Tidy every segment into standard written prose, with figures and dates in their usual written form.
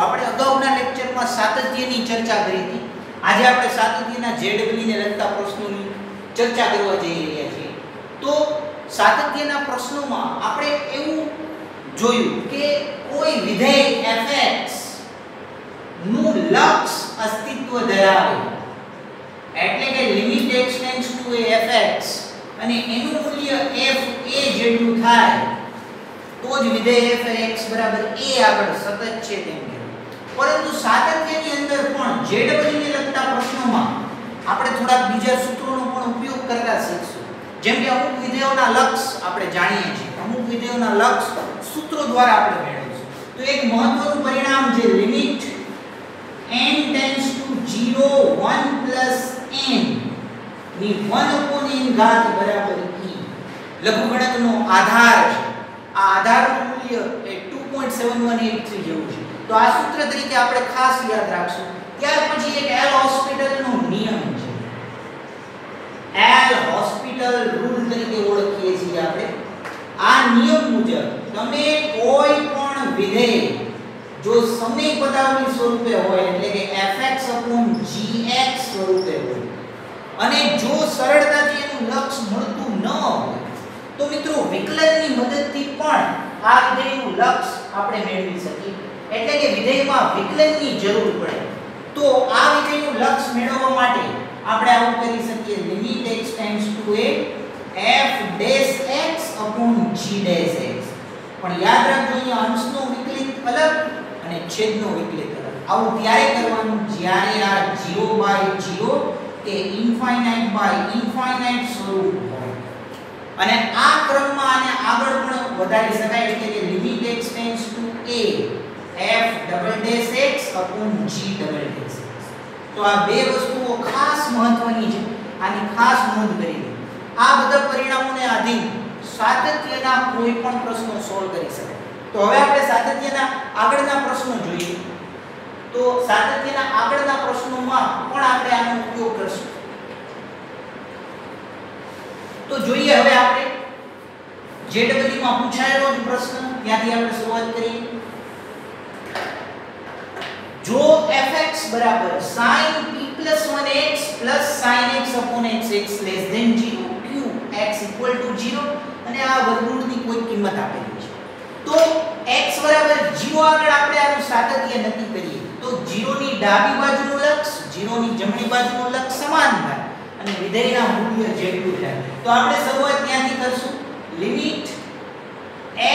આપણે અગાઉના લેક્ચરમાં સાતત્યની ચર્ચા કરી હતી. આજે આપણે સાતત્યના ZW ને લગતા પ્રશ્નોની ચર્ચા કરવા જઈ રહ્યા છીએ. તો સાતત્યના પ્રશ્નોમાં આપણે એવું જોયું કે કોઈ વિધેય fx નું લક્ષ અસ્તિત્વ ધરાવે, એટલે કે limit x tends to fx અને એનું મૂલ્ય f a જેટલું થાય તો જ વિધેય fx બરાબર a આગળ સતત છે તેમ કહેવાય. પરંતુ સાતત્યની અંદર પણ ZW ને લગતા પ્રશ્નોમાં આપણે થોડા બીજા સૂત્રોનો પણ ઉપયોગ કરતા શીખશું. જેમ કે અમુક વિધેયોના લક્ષ આપણે જાણીએ છીએ, અમુક વિધેયોના લક્ષ સૂત્રો દ્વારા આપણે મેળવીશું. તો એક મહત્વનું પરિણામ જે limit n tends to 0 1 plus n ની 1/n ઘાત બરાબર e લઘુગણકનો આધાર છે. આ આધારનું મૂલ્ય એ 2.7183 જેવું છે. તો આ સૂત્ર તરીકે આપણે ખાસ યાદ રાખશું. ત્યાર પછી એક એલ હોસ્પિટલનો નિયમ છે. એલ હોસ્પિટલ રૂલ તરીકે ઓળખીએ છીએ આપણે. આ નિયમ મુજબ તમે કોઈ પણ વિધેય જો સમય પદાવલી સ્વરૂપે હોય, એટલે કે fx/gx સ્વરૂપે હોય અને જો સરળતાથી એનું લક્ષ મળતું ન હોય તો મિત્રો વિકલનની મદદથી પણ આ વિધેયનું લક્ષ આપણે મેળવી શકીએ. એટલે કે વિધેયમાં વિકલનની જરૂર પડે તો આ વિધેયનું લક્ષ મેળવવા માટે આપણે આવું કરી શકીએ. Limit x tends to a f'(x/g'(x). પણ યાદ રાખજો અહીંયા અંશનો વિકલિત અલગ અને છેદનો વિકલિત અલગ. આવું ત્યારે કરવાનું જ્યારે આ 0/0 કે ઇન્ફાઇનાઇટ સ્વરૂપ હોય. અને આ ક્રમમાં આને આગળ પણ વધારી શકાય, એટલે કે limit x tends to a f'(x/g'(x). તો આ બે વસ્તુઓ ખાસ મહત્વની છે, આની ખાસ નોંધ કરી લો. આ બધા પરિણામોને આધીન સાતત્યના કોઈ પણ પ્રશ્નો સોલ્વ કરી શકાય. તો હવે આપણે સાતત્યના આગળના પ્રશ્નો જોઈએ. તો સાતત્યના આગળના પ્રશ્નોમાં પણ આપણે આનો ઉપયોગ કરશું. તો જોઈએ હવે આપણે ZW માં પૂછાયેલો જ પ્રશ્ન, ત્યાંથી આપણે શરૂઆત કરીએ. જો fx બરાબર sin p+1x sin x/x less than 0 q x equal to 0 અને આ વર્ગમૂળની કોઈ કિંમત આપેલી છે, તો x બરાબર 0 આગળ આપણે આનું સાતત્ય નક્કી કરીએ તો 0 ની ડાબી બાજુનું લક્ષ 0 ની જમણી બાજુનું લક્ષ સમાન થાય અને વિધેયના મૂલ્ય જેટલું થાય. તો આપણે શરૂઆત ત્યાંથી કરશું. લિમિટ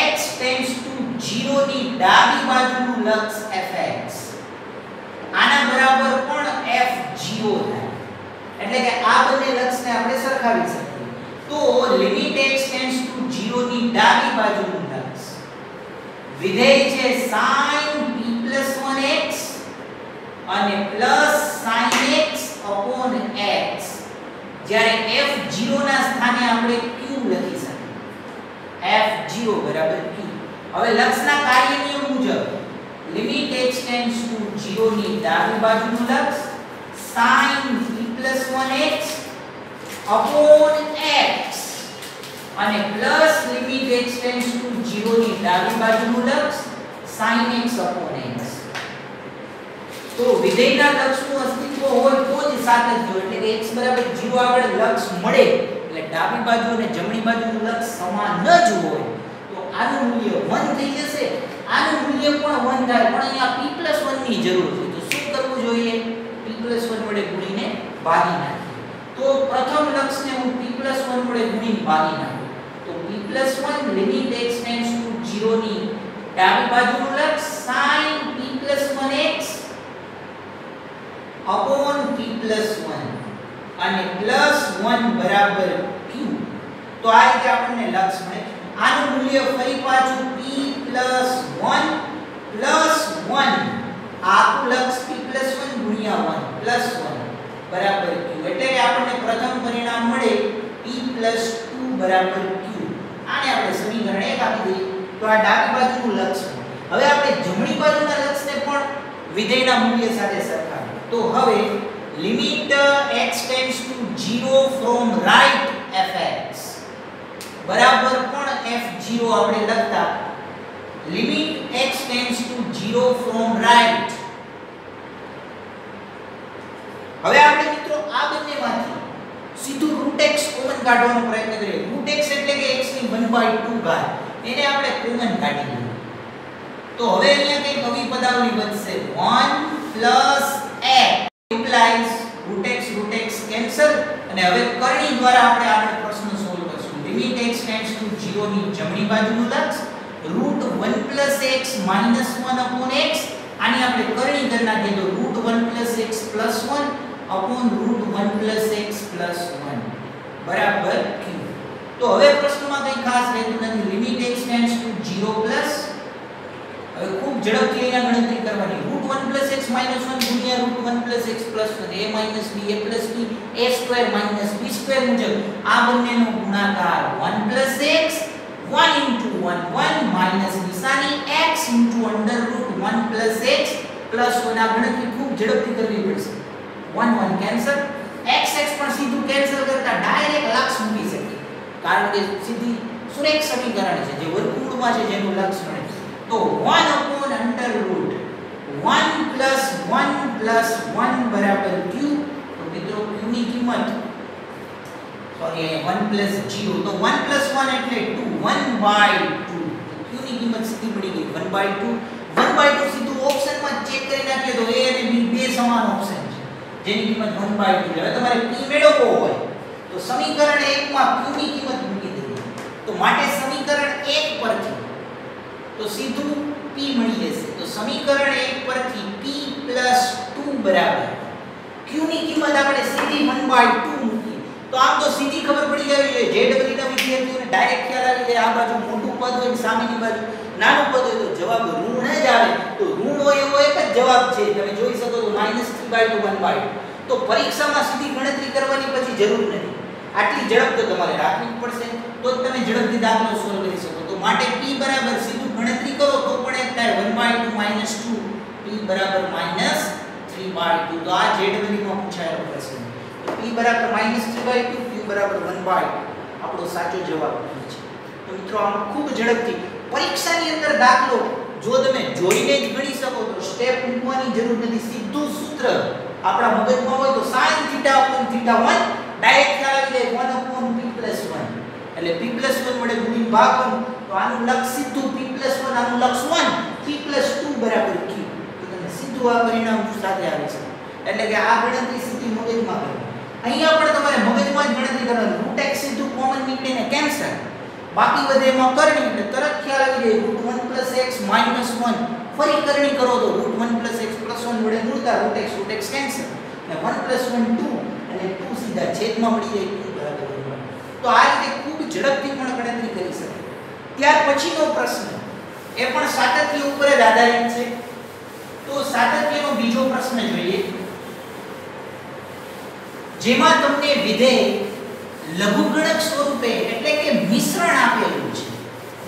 x ટેન્ડ્સ ટુ 0 ની ડાબી બાજુનું લક્ષ fx આના બરાબર પણ f0 થાય, એટલે કે આ બંને લક્ષને આપણે સરખાવી શકીએ. તો લિમિટ x ટેન્ડ્સ ટુ 0 ની ડાબી બાજુનું લક્ષ વિધેય છે sin p+1x અને sin x/x, જ્યારે f0 ના સ્થાને આપણે q લખી શકીએ. f0 બરાબર q. હવે લક્ષના કાર્ય નિયમ મુજબ લિમિટ x ટેન્ડ્સ ટુ 0 ની ડાબી બાજુનું લક્ષ sin p+1x x અને plus limit x tends to 0 ની ડાબી બાજુનું લક્ષ sin x/x. તો વિધેયના લક્ષનું અસ્તિત્વ હોય તો જ સાતત્ય, એટલે કે x બરાબર 0 આગળ લક્ષ મળે એટલે ડાબી બાજુ અને જમણી બાજુનું લક્ષ સમાન જ હોય તો આનું મૂલ્ય 1 થઈ જશે. આનું મૂલ્ય પણ 1 થાય, પણ અહીંયા p+1 ની જરૂર છે. તો શું કરવું જોઈએ? p+1 વડે ગુણીને ભાગી નાખીએ. તો પ્રથમ લક્ષને હું p+1 વડે ગુણીને ભાગી નાખું તો p+1 limit x tends to 0 ની ડાબી બાજુનું લક્ષ sin p+1x p+1 અને +1 બરાબર q. તો આ રીતે આપણને લક્ષ મળે. આનું મૂલ્ય ફરી પાછું p+1 આખું લક્ષ p+1 ગુણ્યા 1 +1 બરાબર q, એટલે કે આપણને પ્રથમ પરિણામ મળે p+2 બરાબર q. આને આપણે સમીકરણ 1 આપી દઈએ તો આ ડાબી બાજુનું લક્ષ. હવે આપણે જમણી બાજુના લક્ષને પણ વિધેયના મૂલ્ય સાથે સરખાવીએ. તો હવે limit x tends to 0 from right fx બરાબર પણ f0 આપણે લખતા limit x tends to 0 from right. હવે આપણે મિત્રો આ બંનેમાંથી સીધું √x કોમન કાઢવાનો પ્રયત્ન કરીએ. √x એટલે કે x ની 1/2 ઘાત, એને આપણે કોમન કાઢી લઈએ. તો હવે અહીંયા કઈ નવી પદાવલી બનશે 1 x implies √x કેન્સલ, અને હવે કરણી દ્વારા આપણે આગળ પ્રશ્ન સોલ્વ કરશું. લિમિટ x ટેન્ડ્સ ટુ 0 ની જમણી બાજુનું લક્ષ √1 x - 1 x, આની આપણે કરણી કરી નાખીએ તો √1 x + 1 √1 x + 1 બરાબર q. તો હવે પ્રશ્નમાં કઈ ખાસ રહેતું નથી. Limit x tends to 0 plus, હવે ખૂબ ઝડપથી અહીંયા ગણતરી કરવાની. √1 x - 1 ગુણ્યા √1 x + 1 a - b a + b a² - b² મુજબ આ બંનેનો ગુણાકાર 1 x 1 * 1 1 માઈનસ નિશાની x * √1 x + 1. આ ગણતરી ખૂબ ઝડપથી કરવી પડશે. 1 1 કેન્સલ, x પણ સીધું કેન્સલ કરતા ડાયરેક્ટ લક્ષ મૂકી શકીએ, કારણ કે સીધી સુરેખ સમીકરણ છે જે વર્ગમૂળમાં છે જેનું લક્ષ મળે. તો 1 / √1 + 1 બરાબર q. તો મિત્રો q ની કિંમત સોરી 1 + 0, તો 1 + 1 એટલે 2, 1/2. q ની કિંમત સીધી મળી ગઈ 1/2. 1/2 સીધું ઓપ્શનમાં ચેક કરી નાખીએ તો a અને b બે સમાન ઓપ્શન છે જેની કિંમત 1/2. હવે તમારે p મેળવવો હોય તો સમીકરણ 1 માં q ની કિંમત મૂકી દેવી. તો માટે સમીકરણ 1 પરથી તો સીધું p મળી જશે. તો સમીકરણ 1 પરથી p + 2 બરાબર q ની કિંમત આપણે સીધી 1/2 મૂકી. તો આમ તો સીધી ખબર પડી જવી જોઈએ. જેડબલ્યુ ના વિદ્યાર્થીઓને ડાયરેક્ટ ખ્યાલ આવી જાય આ બાજુ મોટું પદ હોય સામેની બાજુ નાનું પદ હોય તો જવાબ ઋણ જ આવે. તો ઋણ હોય એવો એક જ જવાબ છે. તમે જોઈ શકો તો -3/2 1/2. તો પરીક્ષામાં સીધી ગણતરી કરવાની પછી જરૂર નથી. આટલી ઝડપ તો તમારે રાખવી પડશે તો જ તમે ઝડપથી દાખલો સોલ્વ કરી શકો. તો માટે p બરાબર સીધું ગણતરી કરો તો પણ એક થાય 1/2 - 2 p બરાબર -3/2. તો આ જેડબલ્યુ માં પૂછાયેલો પ્રશ્ન. તો p બરાબર -3/2, q બરાબર 1/2 આપણો સાચો જવાબ છે. તો મિત્રો આમ ખૂબ ઝડપથી પરીક્ષાની અંદર દાખલો જો તમે જોઈને જ ગણી શકો તો સ્ટેપ મૂકવાની જરૂર નથી. સીધું સૂત્ર આપણા મગજમાં હોય તો sin θ / θ1 ડાયરેક્ટ ખ્યાલ આવી જાય 1/p + 1 એટલે p + 1 વડે ગુણી ભાગવાનું. તો આનું લક્ષ સીધું p + 1, આનું લક્ષ 1, p + 2 બરાબર q. તો તમે સીધું આ પરિણામ સાથે આવે છે. એટલે કે આ ગણતરી સીધી મગજમાં કરવાની. અહીંયા પણ તમારે મગજમાં જ ગણતરી કરવાની. √x સીધું કોમન નીકળીને કેન્સલ, બાકી વધે એમાં કરણી એટલે તરત ખ્યાલ આવી જાય √1 + x - 1. ફરી કરણી કરો તો √1 + x + 1 વડે ગુણતા √x કેન્સલ અને 1 + 1 2 અને 2 સીધા છેદમાં મળી જાય 2 બરાબર 1. તો આ રીતે ખૂબ ઝડપથી પણ ગણતરી કરી શકે. ત્યાર પછીનો પ્રશ્ન એ પણ સાતત્ય ઉપર જ આધારિત છે. તો સાતત્યનો બીજો પ્રશ્ન જોઈએ જેમાં તમને વિધેય લઘુગણક સ્વરૂપે એટલે કે મિશ્રણ આપેલું છે.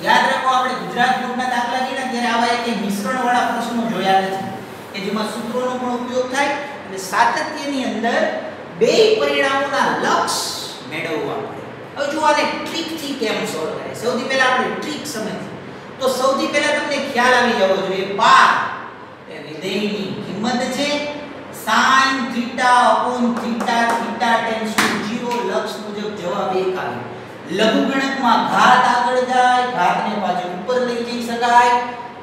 યાદ રાખો આપણે ગુજરાત બોર્ડના દાખલા ગણ્યા ત્યારે આવા એક મિશ્રણ વાળા પ્રશ્નો જોયા નથી કે જેમાં સૂત્રોનો પણ ઉપયોગ થાય અને સાતત્યની અંદર બે પરિણામોના લક્ષ મેળવવા પડે. હવે જો આને ટ્રીક થી કેમ સોલ્વ કરે સૌથી પહેલા આપણે ટ્રીક સમજીએ. તો સૌથી પહેલા તમને ખ્યાલ આવી જવો જોઈએ પાર એ વિધેયની કિંમત છે sin θ / θ ટેન્ડ્સ ટુ 0. લક્ષ મુજબ જવાબ 1 આવે. લઘુગણકમાં ઘાત આગળ જાય, ઘાતને પાછળ ઉપર લઈ જઈ શકાય.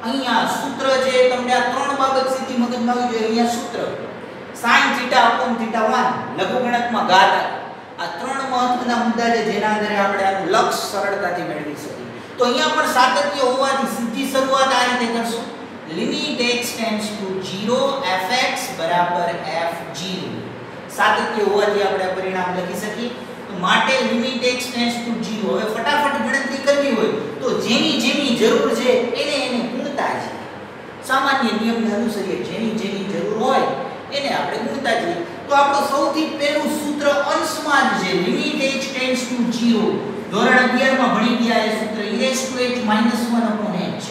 અહીંયા સૂત્ર છે તમને આ ત્રણ બાબત સીધી મગજમાં આવી જોઈએ. અહીંયા સૂત્ર sin θ / θ1 લઘુગણકમાં ઘાત. આ ત્રણ મહત્વના મુદ્દા છે જેના આધારે આપણે આનું લક્ષ સરળતાથી મેળવી શકીએ. તો અહીંયા પણ સાતત્ય હોવાથી સીધી શરૂઆત આ રીતે કરશું. Limit x tends to 0 fx બરાબર f0. સાતત્ય હોવાથી આપણે આ પરિણામ લખી શકીએ. તો માટે લિમિટ x ટેન્ડ્સ ટુ 0. હવે ફટાફટ ગણતરી કરવી હોય તો જેની જરૂર છે એને ગુણતા છે. સામાન્ય નિયમને અનુસરીએ જેની જરૂર હોય એને આપણે ગુણતા જઈએ. તો આપણું સૌથી પહેલું સૂત્ર અંશમાં જ છે લિમિટ h ટેન્ડ્સ ટુ 0. ધોરણ 11 માં ભણી ગયા એ સૂત્ર e⁻ -1/h.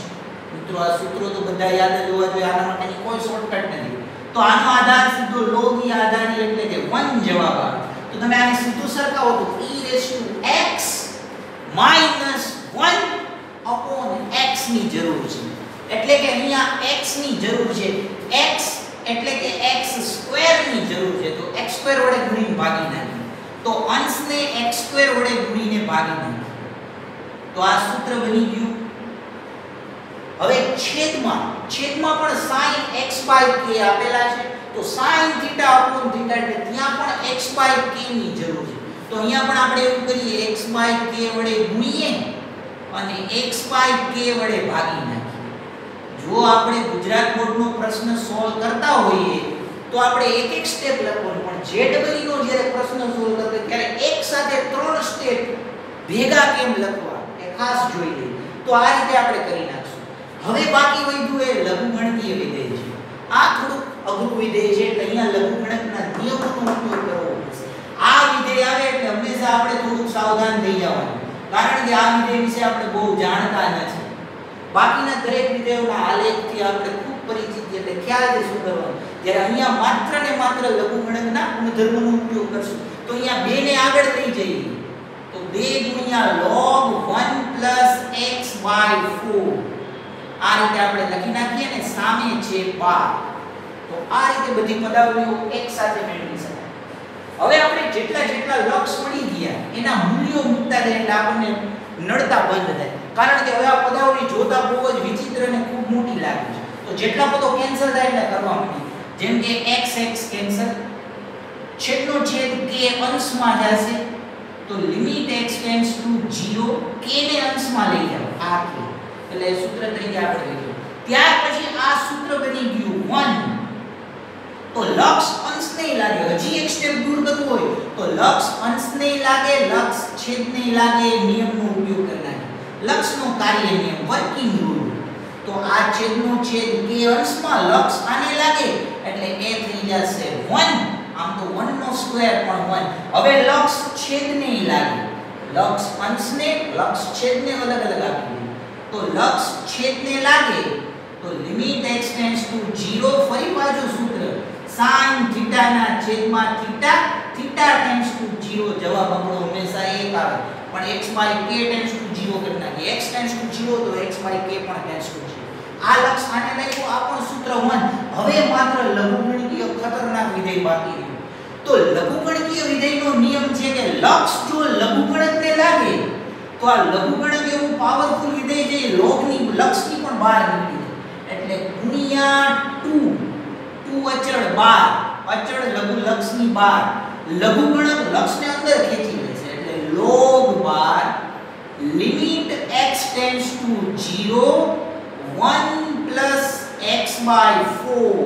મિત્રો આ સૂત્રો તો બધા યાદ જ હોવા જોઈએ. આના માટેની કોઈ શોર્ટકટ નથી. તો આનો આધાર સીધો log e આધારી એટલે કે 1 જવાબ આવે. તો તમે આને સીધું સરખાવો તો e⁻x - 1/x ની જરૂર છે. એટલે કે અહીંયા x ની જરૂર છે. x એટલે કે x² ની જરૂર છે. તો x² વડે ગુણીને ભાગી નાખીએ. તો અંશને x² વડે ગુણીને ભાગી નાખીએ. તો આ સૂત્ર બની ગયું. હવે છેદમાં પણ sin x/k આપેલા છે. તો sin θ upon θ એટલે ત્યાં પણ x/k ની જરૂર છે. તો અહીંયા પણ આપણે એવું કરીએ x/k વડે ગુણીએ અને x/k વડે ભાગી નાખીએ. જો આપણે ગુજરાત બોર્ડનો પ્રશ્ન સોલ્વ કરતા હોઈએ તો આપણે એક સ્ટેપ લખવાનું, પણ જેડબલઈ નો જ્યારે પ્રશ્ન સોલ્વ કરતા ત્યારે એક સાથે 3 સ્ટેપ ભેગા કેમ લખવા એ ખાસ જોઈ લઈએ. તો આ રીતે આપણે કરી નાખશું. હવે બાકી વધ્યું એ લઘુગણકીય વિધેય છે. આ થોડું અઘરું વિધેય છે એટલે અહીંયા લઘુગણકના નિયમોનો ઉપયોગ કરવો પડશે. આ વિધેય આવે એટલે હંમેશા આપણે થોડું સાવધાન થઈ જવાનું, કારણ કે આ વિધેય વિશે આપણે બહુ જાણતા નથી. બાકીના દરેક વિધેયોના આલેખથી આપણે ખૂબ પરિચિત છીએ એટલે ખ્યાલ છે શું કરવાનું. જ્યારે અહીંયા માત્ર ને માત્ર લઘુગણકના ગુણધર્મનો ઉપયોગ કરશું તો અહીંયા 2 ને આગળ લઈ જઈએ તો 2 log 1 x/4 આ રીતે આપણે લખી નાખીએ ને સામે છે 12. તો આ રીતે બધી પદાવલીઓ એક સાથે મેળવી શકાય. હવે આપણે જેટલા લક્ષ મળી ગયા એના મૂલ્યો મૂકતા જાય એટલે આપણને નડતા બંધ થાય, કારણ કે હવે આ પદાવલી જોતા બહુ જ વિચિત્ર અને ખૂબ મોટી લાગે છે. તો જેટલા પદો કેન્સલ થાય એટલે કરવા માંડીએ. જેમ કે x કેન્સલ, છેદનો છેદ k અંશમાં જશે તો limit x tends to 0 k ને અંશમાં લઈ જાવ આ k એટલે સૂત્ર તરીકે આપણે લખ્યું. ત્યાર પછી આ સૂત્ર બની ગયું 1. તો લક્ષ અંશ નહીં લાગે, હજી એક સ્ટેપ દૂર કરવું હોય તો લક્ષ અંશ નહીં લાગે, લક્ષ છેદ નહીં લાગે, નિયમનો ઉપયોગ કરનાર લક્ષનો કાર્ય નિયમ વર્કિંગ રૂલ. તો આ છેદનો છેદ k અંશમાં લક્ષ આને લાગે એટલે એ થઈ જશે 1. આમ તો 1 નો સ્ક્વેર પણ 1. હવે લક્ષ છેદને લાગે, લક્ષ અંશને લક્ષ છેદને અલગ અલગ આપી દે. તો લક્ષ છેદને લાગે તો લિમિટ x ટેન્ડ્સ ટુ 0 ફરી પાછું સૂત્ર sin θ ના છેદમાં θ ટેન્ડ્સ ટુ 0 જવાબ આપણો હંમેશા 1 આવે. પણ x/k ટેન્ડ્સ ટુ 0 કરી નાખીએ. x ટેન્ડ્સ ટુ 0 તો x/k પણ ટેન્ડ્સ ટુ 0. આ લક્ષ આને લાગ્યું આ પણ સૂત્ર 1. હવે માત્ર લઘુગણકીય ખતરનાક વિધેય બાકી રહ્યું. તો લઘુગણકીય વિધેયનો નિયમ છે કે લક્ષ જો લઘુગણકને લાગે તો આ લઘુગણક એવું પાવરફુલ વિધેય છે લોગની લક્ષની પણ બહાર નીકળી જાય એટલે ગુણ્યા 2 અચળ 12 અચળ લઘુ લક્ષની બહાર લઘુગણક લક્ષને અંદર ખેંચી લે છે એટલે log 12 limit x tends to 0 1 x/4.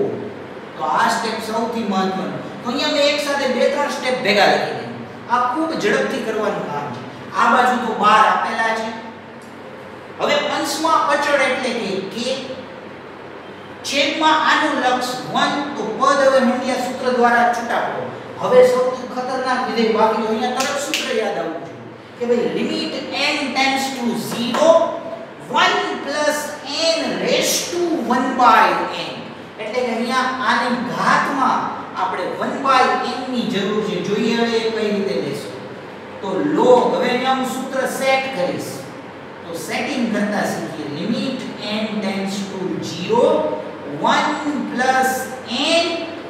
તો આ સ્ટેપ સૌથી મહત્વનો. તો અહીંયા મેં એક સાથે 2-3 સ્ટેપ ભેગા લખી દીધા. આ ખૂબ ઝડપથી કરવાનું કામ છે. આ બાજુ તો 12 આપેલા છે. હવે અંશમાં અચળ એટલે કે k, છેદમાં આનું લક્ષ 1. તો પદ હવે મંડ્યા સૂત્ર દ્વારા છૂટા પડો. હવે સૌથી ખતરનાક વિધેય બાકી છે. અહીંયા તરત સૂત્ર યાદ આવવું જોઈએ કે ભાઈ limit n tends to 0 1 n raise to 1/n. એટલે કે અહીંયા આની ઘાતમાં આપણે 1/n ની જરૂર છે. જોઈએ હવે એ કઈ રીતે લેશું. તો log હવે અહીંયા હું સૂત્ર સેટ કરીશ. તો સેટિંગ કરતા શીખીએ. Limit n tends to 0 1 n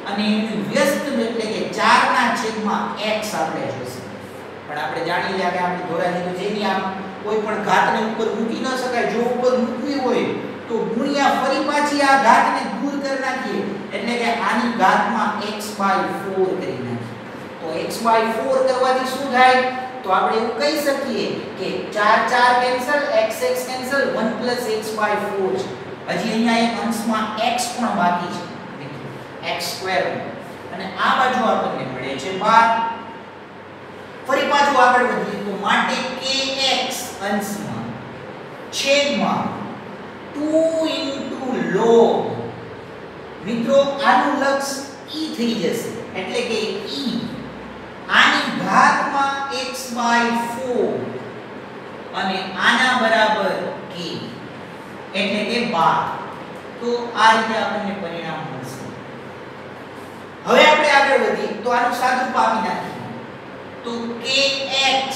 અને એનું વ્યસ્ત એટલે કે 4 ના છેદમાં x આપણે જોઈશે. પણ આપણે જાણી લ્યા કે આપણે ધોરાજી તો જેની આમ કોઈ પણ ઘાતને ઉપર મૂકી ન શકાય. જો ઉપર મૂકવી હોય તો ગુણ્યા ફરી પાછી આ ઘાતને દૂર કરી નાખીએ એટલે કે આની ઘાતમાં x/4 કરી નાખીએ. તો x/4 કરવાથી શું થાય? તો આપણે એવું કહી શકીએ કે 4 કેન્સલ, x કેન્સલ, 1 x/4 છે. હજી અહીંયા એક અંશમાં x પણ બાકી છે. x² અને આ બાજુ આપણને મળે છે 12. ફરી પાછું આગળ વધીએ તો માટે kx અંશમાં છેદમાં 2 log. મિત્રો આનું લક્ષ e થઈ જશે એટલે કે e આની ઘાતમાં x/4 અને આના બરાબર k એટલે કે 12. તો આ રીતે આપણને પરિણામ મળશે. હવે આપણે આગળ વધીએ તો આનું સાદુરૂપ આપી નાખીએ. તો kx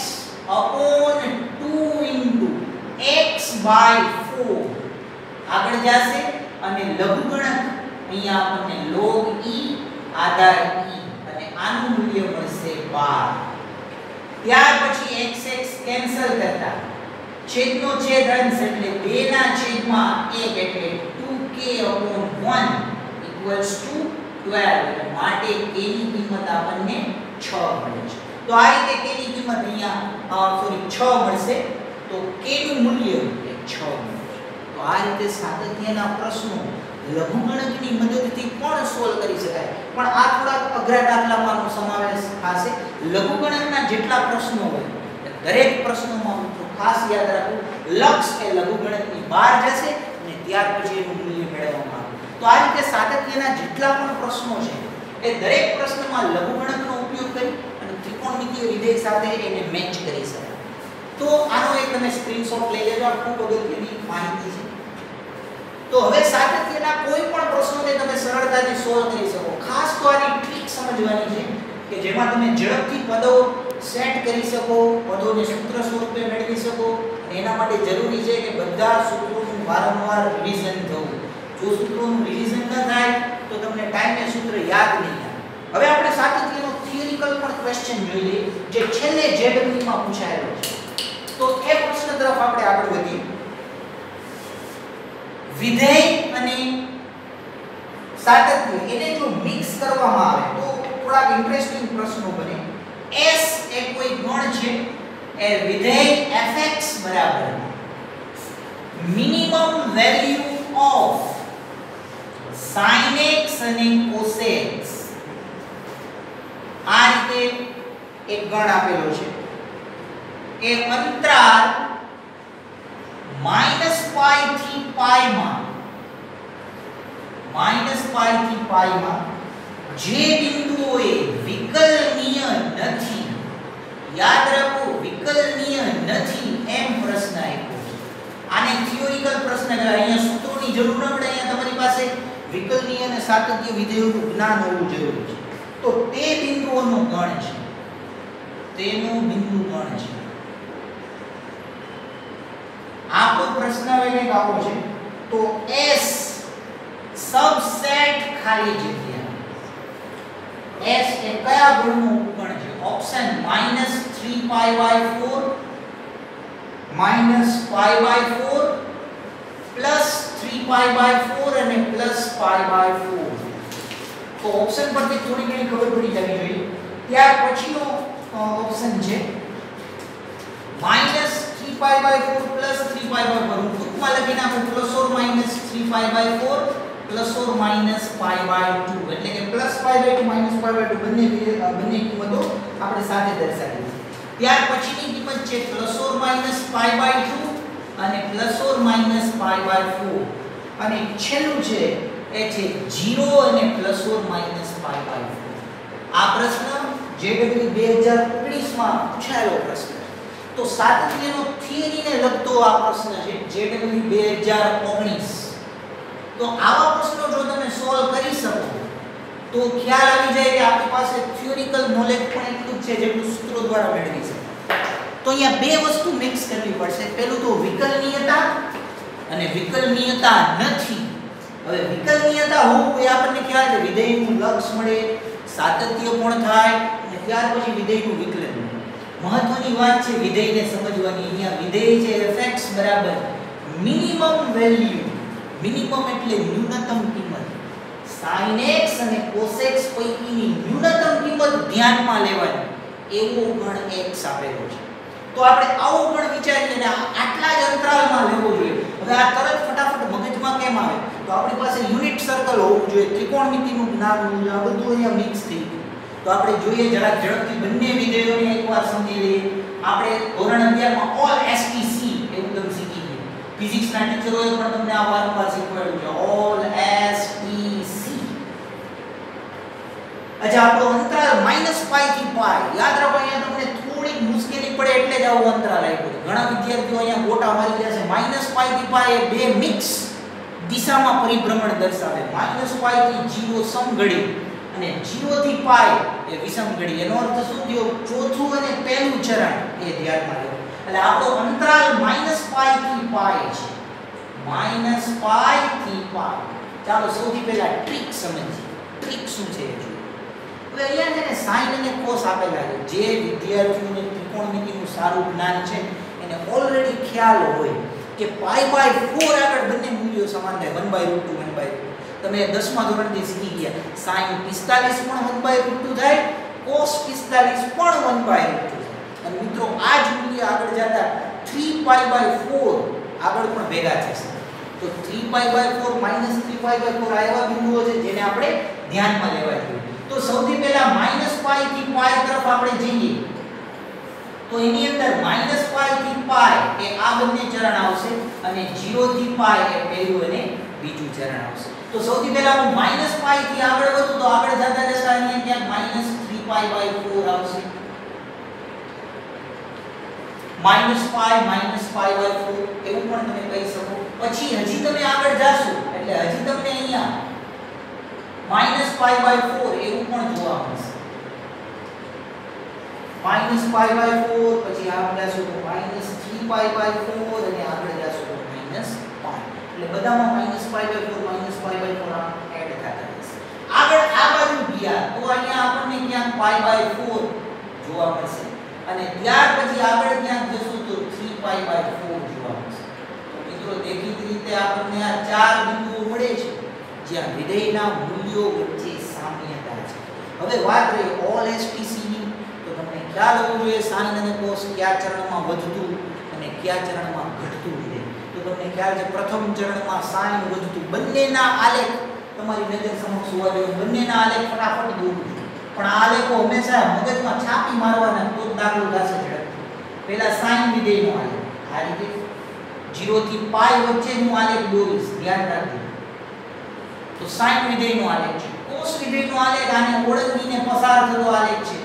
upon 2 x/4 આગળ જશે અને લઘુગણક અહીંયા આપણને log e આધાર e અને આનું મૂલ્ય મળશે 12. ત્યાર પછી x કેન્સલ કરતા છેદનો છેદ અંશ એટલે 2 ના છેદમાં 1 એટલે 2k/1 = 12 એટલે માટે k ની કિંમત આપણને 6 મળે છે. તો આ રીતે k ની કિંમત અહીંયા 6 મળશે. તો k નું મૂલ્ય એ 6 મળશે. તો આ રીતે સાતત્યના પ્રશ્નો લઘુગણકની મદદથી પણ સોલ્વ કરી શકાય. પણ આ થોડા અઘરા દાખલામાંનો સમાવેશ થશે. લઘુગણકના જેટલા પ્રશ્નો હોય દરેક પ્રશ્નોમાં મિત્રો ખાસ યાદ રાખવું લક્ષ એ લઘુગણકની બહાર જશે અને ત્યાર પછી એનું મૂલ્ય મેળવવામાં આવે. તો આ રીતે સાતત્યના જેટલા પણ પ્રશ્નો છે એ દરેક પ્રશ્નમાં લઘુગણકનો ઉપયોગ કરી અને ત્રિકોણમિતિય વિધેય સાથે એને મેચ કરી શકાય. તો આનો એક તમે સ્ક્રીનશોટ લઈ લેજો. આ ખૂબ અગત્યની માહિતી છે. તો હવે સાતત્યના કોઈ પણ પ્રશ્નોને તમે સરળતાથી સોલ્વ કરી શકો. ખાસ તો આની ટ્રીક સમજવાની છે કે જેમાં તમે ઝડપથી પદો સેટ કરી શકો, પદોને સૂત્ર સ્વરૂપે મેળવી શકો. એના માટે જરૂરી છે કે બધા સૂત્રોનું વારંવાર રિવિઝન થવું. જો સૂત્રોનું રિવિઝન ન થાય તો તમને ટાઈમે સૂત્ર યાદ નહીં થાય. હવે આપણે સાતત્યનો થિયરિકલ પણ ક્વેશ્ચન જોઈ લઈએ જે છેલ્લે જેડબલ્યુ માં પૂછાયેલો છે. તો એ પ્રશ્ન તરફ આપણે આગળ વધીએ. વિધેય અને સાતત્ય એને જો મિક્સ કરવામાં આવે તો થોડા ઇન્ટરેસ્ટિંગ પ્રશ્નો બને. s એ કોઈ ગણ છે એ વિધેય fx બરાબર minimum value of sin x અને cos x આ રીતે એક ગણ આપેલો છે. એ અંતરાલ -π થી π માં જે બિંદુઓએ વિકલનીય નથી, યાદ રાખો વિકલનીય નથી એમ પ્રશ્ન આપ્યો છે. આને થિયોરિકલ પ્રશ્ન કહેવાય. અહીંયા સૂત્રોની જરૂર ન પડે. અહીંયા તમારી પાસે વિકલનીય અને સાતત્ય વિધેયોનું જ્ઞાન હોવું જરૂરી છે. તો તે બિંદુઓનું ગણ છે, તેનું બિંદુ ગણ છે. આપણો પ્રશ્ન હવે કંઈક આવો છે. તો S સબસેટ ખાલી જગ્યા S એ કયા ગણનું ગણ છે? ઓપ્શન -3π/4 -π/4 +3π/4 અને +π/4. તો ઓપ્શન પરથી થોડી ઘણી ખબર પડી જવી જોઈએ. ત્યાર પછીનો ઓપ્શન છે -3π/4 +3π/4. હું ટૂંકમાં લખી નાખું ±3π/4 ±π/2 એટલે કે +π/2 -π/2 બંને કિંમતો આપણે સાથે દર્શાવી છે. ત્યાર પછીની કિંમત છે ±π/2 અને ±π/4 અને છેલ્લું છે એ છે 0 અને ±π/4. આ પ્રશ્ન જેડબલ્યુ 2019 માં પૂછાયેલો પ્રશ્ન. તો સાતત્યનો થિયરીને લગતો આ પ્રશ્ન છે જેડબલ્યુ 2019. તો આવા પ્રશ્નો જો તમે સોલ્વ કરી શકો તો ખ્યાલ આવી જાય કે આપણી પાસે થિયોરિકલ નોલેજ પણ એટલું જ છે જેટલું સૂત્રો દ્વારા મેળવી શકાય. તો અહીંયા બે વસ્તુ મિક્સ કરવી પડશે. પહેલું તો વિકલનીયતા અને વિકલનીયતા નથી. હવે વિકલનીયતા હોવું એ આપણને ખ્યાલ છે વિધેયનું લક્ષ મળે, સાતત્ય પણ થાય અને ત્યાર પછી વિધેયનું વિકલન. મહત્વની વાત છે વિધેયને સમજવાની. અહીંયા વિધેય છે fx બરાબર મિનિમમ વેલ્યુ, મિનિમમ એટલે ન્યૂનતમ કિંમત, sin x અને cos x પૈકીની ન્યૂનતમ કિંમત ધ્યાનમાં લેવાની એવો ગણ x આપેલો છે. તો આપણે આવો ગણ વિચારીએ અને આટલા જ અંતરાલમાં લેવો જોઈએ. હવે આ તરત ફટાફટ મગજમાં કેમ આવે? તો આપણી પાસે યુનિટ સર્કલ હોવું જોઈએ, ત્રિકોણમિતિનું જ્ઞાન હોવું જોઈએ. આ બધું અહીંયા મિક્સ થઈ ગયું. તો આપણે જોઈએ જરા ઝડપથી બંને વિધેયોને એકવાર સમજી લઈએ. આપણે ધોરણ 11 માં ઓલ STC એવું તમે શીખી ગયા. ફિઝિક્સના ટીચરોએ પણ તમને આ વારંવાર શીખવાડ્યું છે ઓલ STC. અચ્છા, આપણો અંતરાલ -π થી π. યાદ રાખો અહીંયા તમને થોડીક મુશ્કેલી પડે એટલે જ આવો અંતરાલ આપ્યો. ઘણા વિદ્યાર્થીઓ અહીંયા ગોટા મારી ગયા છે. -π થી π એ બે મિક્સ દિશામાં પરિભ્રમણ દર્શાવે. -π થી 0 સમઘડી અને 0 થી π એ વિષમ ઘડી. એનો અર્થ શું થયો? ચોથું અને પહેલું ચરણ એ ધ્યાનમાં લેવું. એટલે આપણો અંતરાલ -π થી π છે. માઈનસ પાઈ થી પાઈ. ચાલો સૌથી પહેલા ટ્રીક સમજીએ. ટ્રીક શું છે એ જોઈએ. હવે અહીંયા છે ને સાઈન અને કોસ આપેલા છે. જે વિદ્યાર્થીઓને ત્રિકોણમિતિનું સારું જ્ઞાન છે એને ઓલરેડી ખ્યાલ હોય કે પાઈ બાય 4 આગળ બંને મૂલ્યો સમાન થાય 1/√2 1/2. તમે 10મા ધોરણથી શીખી ગયા. સાઈન 45 પણ 1/√2 થાય, કોસ 45 પણ 1/√2 થાય. અને મિત્રો આ જ મૂલ્ય આગળ જતા 3π/4 આગળ પણ ભેગા થશે. તો 3π/4 -3π/4 આ એવા બિંદુઓ છે જેને આપણે ધ્યાનમાં લેવા જોઈએ. તો સૌથી પહેલા -π થી π તરફ આપણે જઈએ તો એની અંદર -π થી π એ આ બંને ચરણ આવશે અને 0 થી π એ પહેલું અને બીજું ચરણ આવશે. તો સૌથી પહેલા હું -π થી આગળ વધું તો આગળ જતા જતા અહીંયા ક્યાંક -3π/4 આવશે. -π/4 એવું પણ તમે કહી શકો. પછી હજી તમે આગળ જાશો એટલે હજી તમને અહીંયા -π/4 એવું પણ જોવા મળશે. -π/4 પછી આગળ જાશો તો -3π/4 અને આગળ જાશો તો -π. એટલે બધામાં -π/4 એડ થતા રહેશે. આગળ આ બાજુ ગયા તો અહીંયા આપણને ક્યાંક π/4 જોવા મળશે અને ત્યાર પછી આગળ ક્યાંક જશું તો 3π/4 જોવા મળશે. તો મિત્રો દેખીતી રીતે આપણને આ ચાર બિંદુઓ મળે છે જ્યાં વિધેયના મૂલ્યો વચ્ચે સામ્યતા છે. હવે વાત રહી ઓલ STC ની, તો તમને ખ્યાલ હોવો જોઈએ સાઈન અને કોસ કયા ચરણમાં વધતું અને કયા ચરણમાં ઘટતું વિધેય. તો તમને ખ્યાલ છે પ્રથમ ચરણમાં સાઈન વધતું, બંનેના આલેખ તમારી નજર સમક્ષ હોવા જોઈએ. બંનેના આલેખ ફટાફટ દોરવું જોઈએ. પણ આ આલેખો હંમેશા મગજમાં છાપી મારવાના તો દાખલો થશે ઝડપથી. પહેલા સાઈન વિધેયનો આલેખ આ રીતે 0 થી π વચ્ચેનું આલેખ દોરીશ, ધ્યાન રાખજો. તો સાઈન વિધેયનો આલેખ છે. કોસ વિધેયનો આલેખ આને ઓળંગીને પસાર થતો આલેખ છે.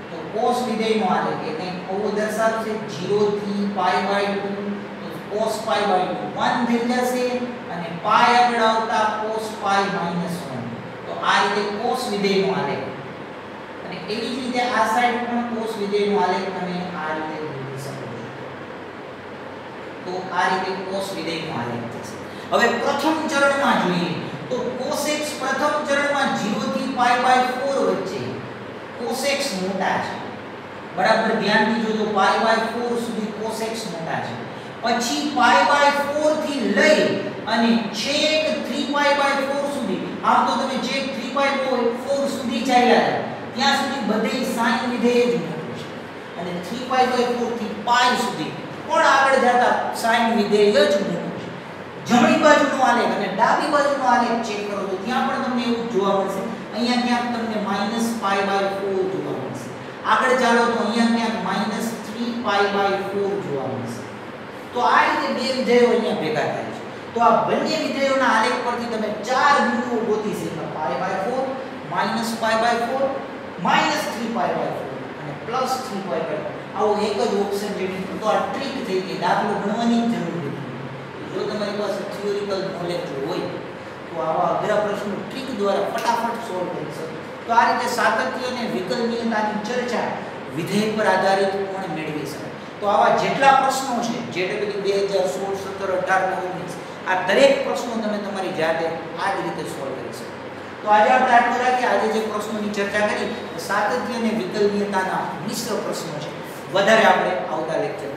તો કોસ વિધેયનો આલેખ એ કંઈક આવો દર્શાવશે 0 થી π/2 તો cos π/2 1 થઈ જશે અને π આગળ આવતા cos π -1. તો આ રીતે કોસ વિધેયનો આલેખ. અને એવી જ રીતે આ સાઈડ પણ cos વિધેયનો આલેખ તમે આ રીતે દોરી શકો છો. તો આ રીતે cos વિધેયનો આલેખ થશે. હવે પ્રથમ ચરણમાં જોઈએ તો cos x પ્રથમ ચરણમાં 0 થી π/4 વચ્ચે cos x મોટા છે. બરાબર ધ્યાનથી જોજો, π/4 સુધી cos x મોટા છે. પછી π/4 થી લઈ અને છેક 3π/4 સુધી, આમ તો તમે છેક 3π/4 સુધી ચાલ્યા જાવ ત્યાં સુધી બધે સાઈન વિધેય જ મોટું છે. અને 3π/4 થી π સુધી પણ આગળ જતા સાઈન વિધેય જ મોટું છે. જમણી બાજુનો આલેખ અને ડાબી બાજુનો આલેખ ચેક કરો તો ત્યાં પણ તમને એવું જોવા મળશે. અહીંયા ક્યાંક તમને -π/4 જોવા મળશે. આગળ ચાલો તો અહીંયા ક્યાંક -3π/4 જોવા મળશે. તો આ રીતે બે વિધેયો અહીંયા ભેગા થાય છે. તો આ બંને વિધેયોના આલેખ પરથી તમે ચાર બિંદુઓ ગોતી શકો. π/4 -π/4 -3π/4 અને +3π/4. આવો એક જ ઓપ્શન છે. તો આ ટ્રીક થઈ ગઈ, દાખલો ગણવાની જરૂર નથી. જો તમારી પાસે થિયોરિકલ નોલેજ હોય તો આવા અઘરા પ્રશ્નો ટ્રીક દ્વારા ફટાફટ સોલ્વ કરી શકો. તો આ રીતે સાતત્ય અને વિકલનીયતાની ચર્ચા વિધેય પર આધારિત પણ મેળવી શકાય. તો આવા જેટલા પ્રશ્નો છે JEE 2016, 17, 18, 19 આ દરેક પ્રશ્નો તમે તમારી જાતે આ જ રીતે સોલ્વ કરી શકો. તો આજે આપણે આટલું રાખીએ. આજે જે પ્રશ્નોની ચર્ચા કરી સાતત્ય અને વિકલનીયતાના મિશ્ર પ્રશ્નો છે. વધારે આપણે આવતા લેક્ચર